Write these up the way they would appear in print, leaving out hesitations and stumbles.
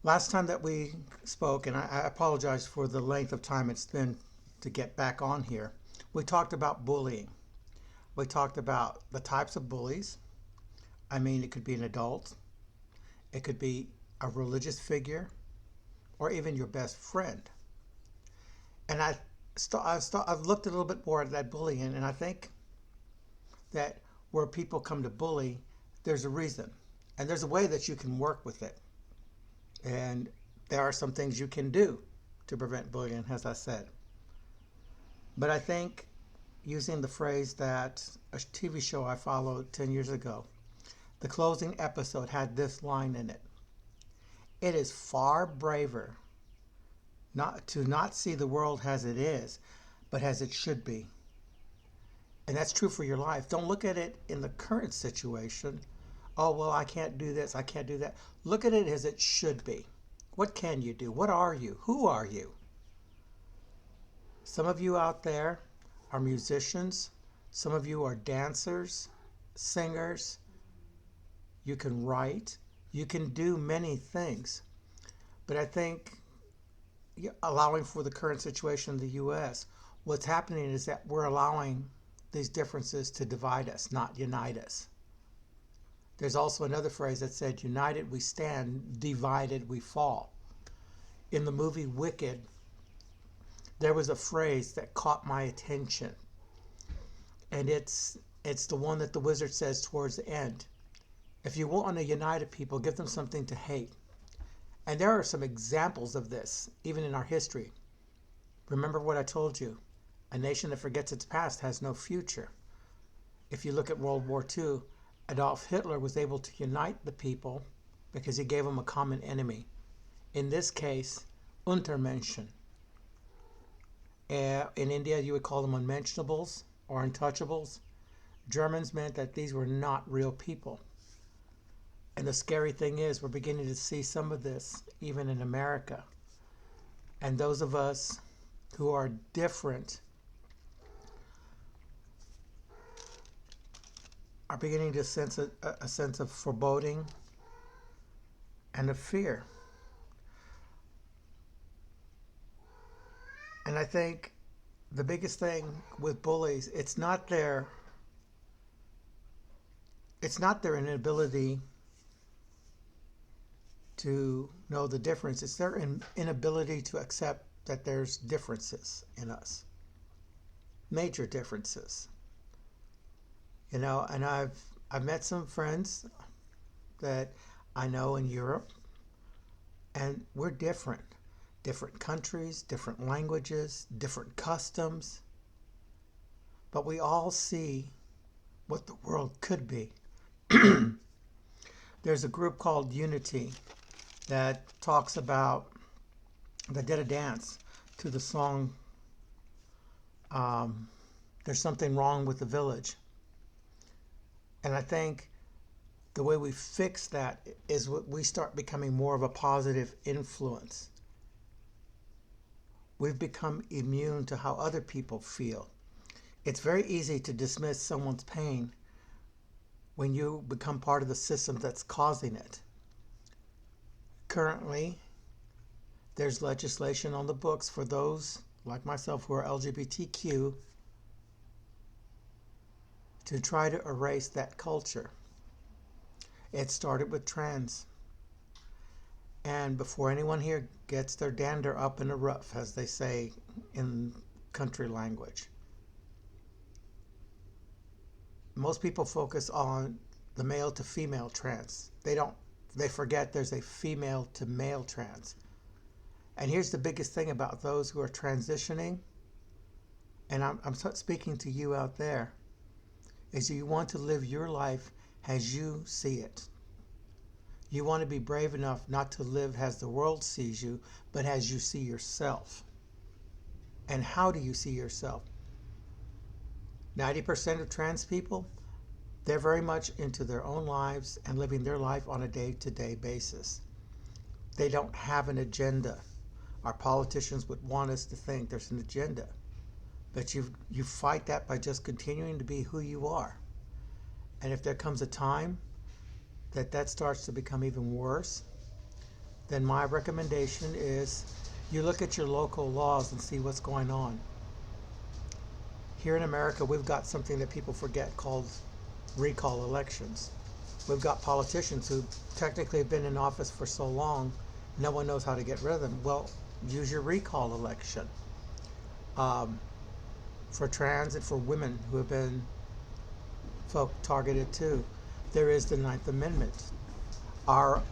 Last time that we spoke, and I apologize for the length of time it's been to get back on here, we talked about bullying. We talked about the types of bullies. I mean, it could be an adult, it could be a religious figure, or even your best friend. And I've looked a little bit more at that bullying, and I think that where people come to bully, there's a reason, and there's a way that you can work with it. And there are some things you can do to prevent bullying, as I said. But I think using the phrase that a TV show I followed 10 years ago, the closing episode had this line in it. It is far braver not see the world as it is, but as it should be. And that's true for your life. Don't look at it in the current situation. Oh, well, I can't do this, I can't do that. Look at it as it should be. What can you do? What are you? Who are you? Some of you out there are musicians. Some of you are dancers, singers. You can write. You can do many things. But I think, allowing for the current situation in the U.S., what's happening is that we're allowing these differences to divide us, not unite us. There's also another phrase that said, united we stand, divided we fall. In the movie Wicked, there was a phrase that caught my attention. And it's the one that the wizard says towards the end. If you want to unite a people, give them something to hate. And there are some examples of this, even in our history. Remember what I told you. A nation that forgets its past has no future. If you look at World War II, Adolf Hitler was able to unite the people because he gave them a common enemy. In this case, Untermenschen. In India, you would call them unmentionables or untouchables. Germans meant that these were not real people. And the scary thing is, we're beginning to see some of this even in America. And those of us who are different are beginning to sense a sense of foreboding and of fear. And I think the biggest thing with bullies, it's not their inability to know the difference. It's their inability to accept that there's differences in us, major differences. And I've met some friends that I know in Europe, and we're different. Different countries, different languages, different customs, but we all see what the world could be. There's a group called Unity that talks about, that did a dance to the song, um, There's Something Wrong with the Village. And I think the way we fix that is we start becoming more of a positive influence. We've become immune to how other people feel. It's very easy to dismiss someone's pain when you become part of the system that's causing it. Currently, there's legislation on the books for those like myself who are LGBTQ to try to erase that culture. It started with trans. And before anyone here gets their dander up in the rough, as they say in country language, most people focus on the male to female trans. They forget there's a female to male trans. And here's the biggest thing about those who are transitioning, and I'm speaking to you out there, is you want to live your life as you see it. You want to be brave enough not to live as the world sees you, but as you see yourself. And how do you see yourself? 90% of trans people, they're very much into their own lives and living their life on a day-to-day basis. They don't have an agenda. Our politicians would want us to think there's an agenda. But you fight that by just continuing to be who you are. And if there comes a time that starts to become even worse, then my recommendation is you look at your local laws and see what's going on. Here in America, we've got something that people forget called recall elections. We've got politicians who technically have been in office for so long, no one knows how to get rid of them. Well, use your recall election. For trans and for women who have been folk targeted too, there is the Ninth Amendment. Our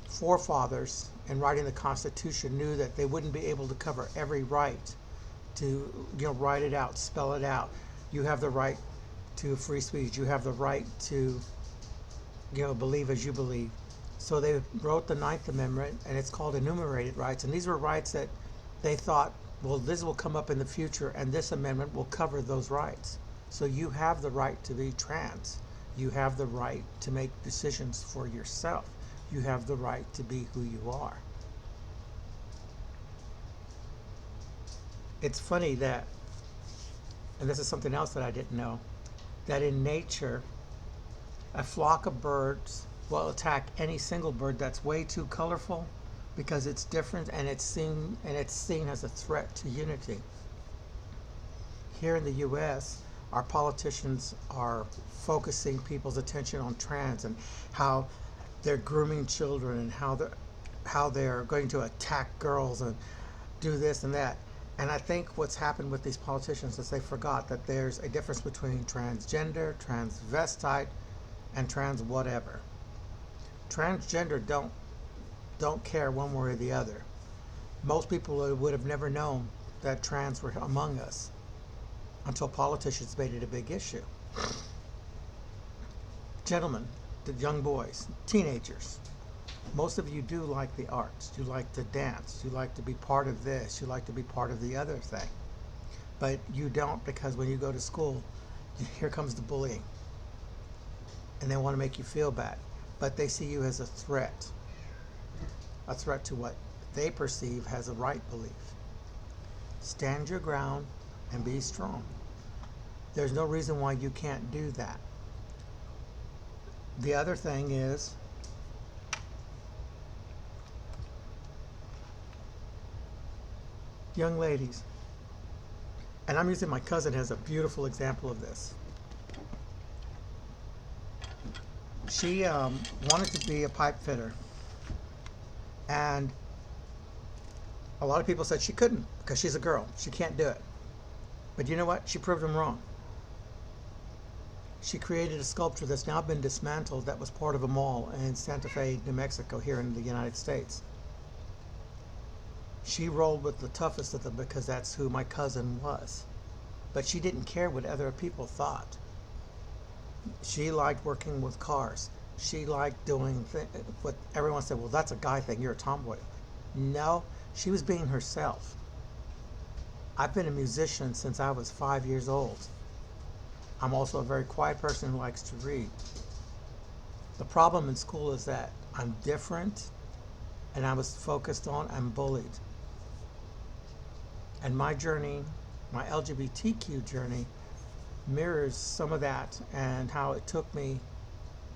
forefathers in writing the Constitution knew that they wouldn't be able to cover every right to write it out, spell it out. You have the right to free speech. You have the right to believe as you believe. So they wrote the Ninth Amendment, and it's called enumerated rights. And these were rights that they thought, well, this will come up in the future, and this amendment will cover those rights. So you have the right to be trans. You have the right to make decisions for yourself. You have the right to be who you are. It's funny that, and this is something else that I didn't know, that in nature, a flock of birds will attack any single bird that's way too colorful because it's different and it's seen as a threat to unity. Here in the U.S., our politicians are focusing people's attention on trans and how they're grooming children and how they're going to attack girls and do this and that. And I think what's happened with these politicians is they forgot that there's a difference between transgender, transvestite, and trans whatever. Transgender don't care one way or the other. Most people would have never known that trans were among us until politicians made it a big issue. Gentlemen, the young boys, teenagers, most of you do like the arts. You like to dance. You like to be part of this. You like to be part of the other thing. But you don't, because when you go to school, here comes the bullying. And they want to make you feel bad. But they see you as a threat to what they perceive as a right belief. Stand your ground and be strong. There's no reason why you can't do that. The other thing is, young ladies, and I'm using my cousin as a beautiful example of this. She wanted to be a pipe fitter, and a lot of people said she couldn't because she's a girl. She can't do it. But you know what? She proved them wrong. She created a sculpture that's now been dismantled that was part of a mall in Santa Fe, New Mexico, here in the United States. She rolled with the toughest of them because that's who my cousin was. But she didn't care what other people thought. She liked working with cars. She liked doing what everyone said, well, that's a guy thing, you're a tomboy. No, she was being herself. I've been a musician since I was 5 years old. I'm also a very quiet person who likes to read. The problem in school is that I'm different, and I was focused on, I'm bullied. And my journey, my LGBTQ journey, mirrors some of that and how it took me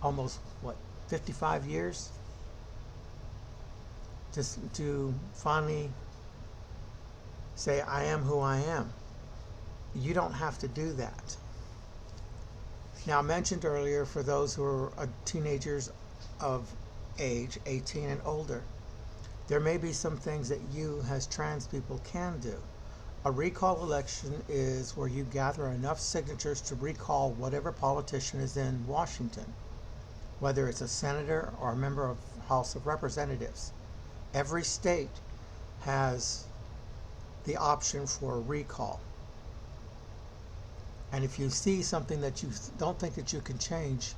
almost, 55 years to finally say, I am who I am. You don't have to do that. Now, I mentioned earlier, for those who are teenagers of age, 18 and older, there may be some things that you as trans people can do. A recall election is where you gather enough signatures to recall whatever politician is in Washington, whether it's a senator or a member of House of Representatives. Every state has the option for a recall. And if you see something that you don't think that you can change,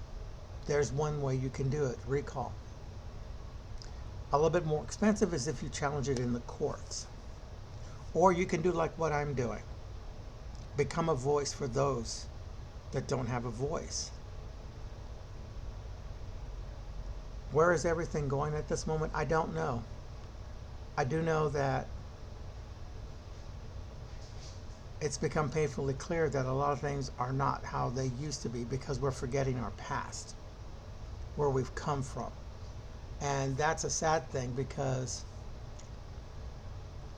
there's one way you can do it, recall. A little bit more expensive is if you challenge it in the courts. Or you can do like what I'm doing. Become a voice for those that don't have a voice. Where is everything going at this moment? I don't know. I do know that it's become painfully clear that a lot of things are not how they used to be because we're forgetting our past, where we've come from. And that's a sad thing because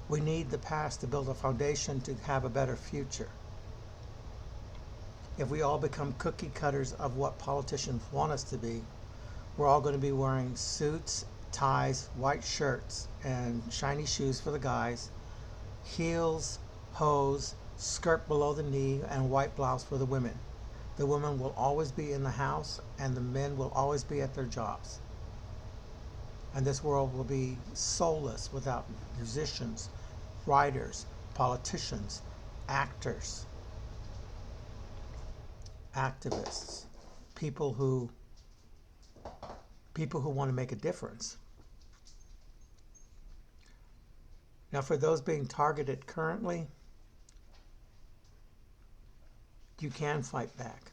we need the past to build a foundation to have a better future. If we all become cookie cutters of what politicians want us to be, we're all going to be wearing suits, ties, white shirts, and shiny shoes for the guys, heels, hose, skirt below the knee, and white blouse for the women. The women will always be in the house, and the men will always be at their jobs. And this world will be soulless without musicians, writers, politicians, actors, activists, people who people who want to make a difference. Now, for those being targeted currently, you can fight back,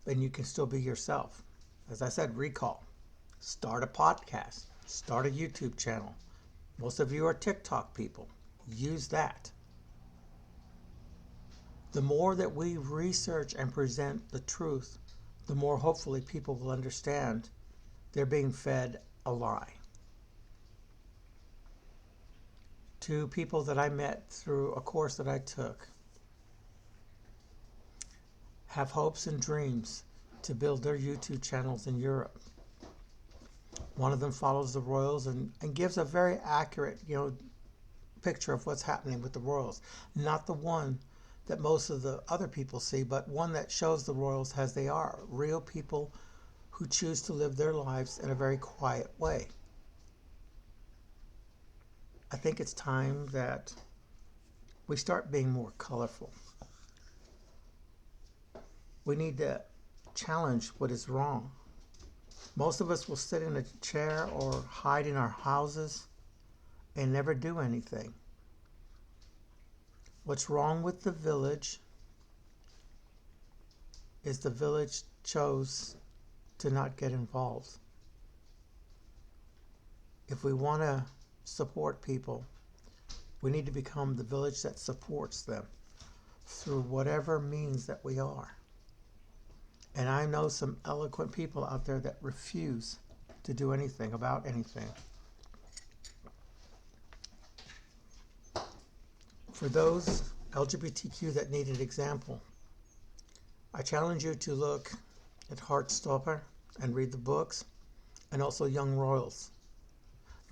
and you can still be yourself. As I said, recall. Start a podcast. Start a YouTube channel. Most of you are TikTok people. Use that. The more that we research and present the truth, the more hopefully people will understand they're being fed a lie. To people that I met through a course that I took, have hopes and dreams to build their YouTube channels in Europe. One of them follows the royals and gives a very accurate, picture of what's happening with the royals. Not the one that most of the other people see, but one that shows the royals as they are. Real people who choose to live their lives in a very quiet way. I think it's time that we start being more colorful. We need to challenge what is wrong. Most of us will sit in a chair or hide in our houses and never do anything. What's wrong with the village is the village chose to not get involved. If we want to support people, we need to become the village that supports them through whatever means that we are. And I know some eloquent people out there that refuse to do anything about anything. For those LGBTQ that need an example, I challenge you to look at Heartstopper and read the books, and also Young Royals.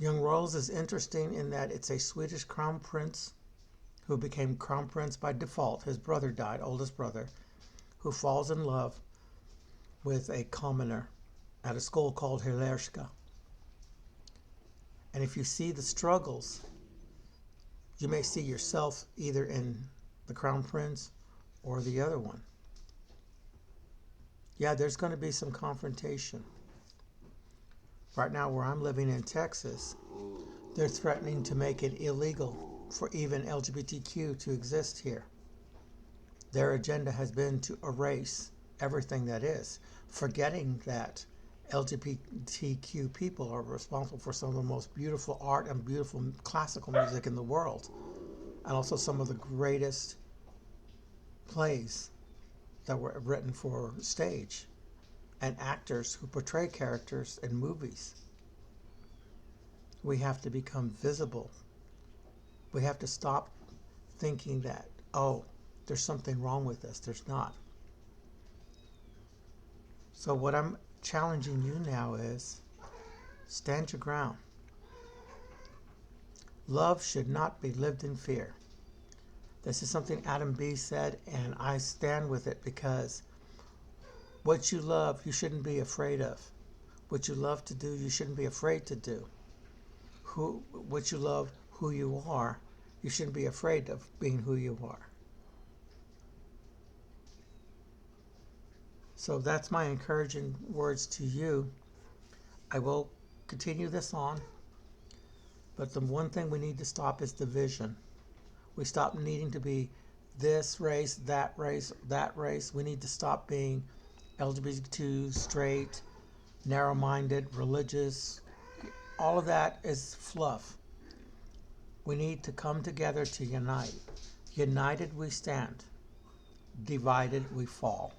Young Royals is interesting in that it's a Swedish crown prince who became crown prince by default. His brother died, oldest brother, who falls in love with a commoner at a school called Hilerska. And if you see the struggles, you may see yourself either in the crown prince or the other one. Yeah, there's going to be some confrontation. Right now, where I'm living in Texas, they're threatening to make it illegal for even LGBTQ to exist here. Their agenda has been to erase everything that is, forgetting that LGBTQ people are responsible for some of the most beautiful art and beautiful classical music in the world, and also some of the greatest plays that were written for stage, and actors who portray characters in movies. We have to become visible. We have to stop thinking that, oh, there's something wrong with us. There's not. So what I'm challenging you now is stand your ground. Love should not be lived in fear. This is something Adam B. said, and I stand with it because what you love, you shouldn't be afraid of. What you love to do, you shouldn't be afraid to do. What you love, who you are, you shouldn't be afraid of being who you are. So that's my encouraging words to you. I will continue this on, but the one thing we need to stop is division. We stop needing to be this race, that race, that race. We need to stop being LGBTQ, straight, narrow-minded, religious. All of that is fluff. We need to come together to unite. United we stand. Divided we fall.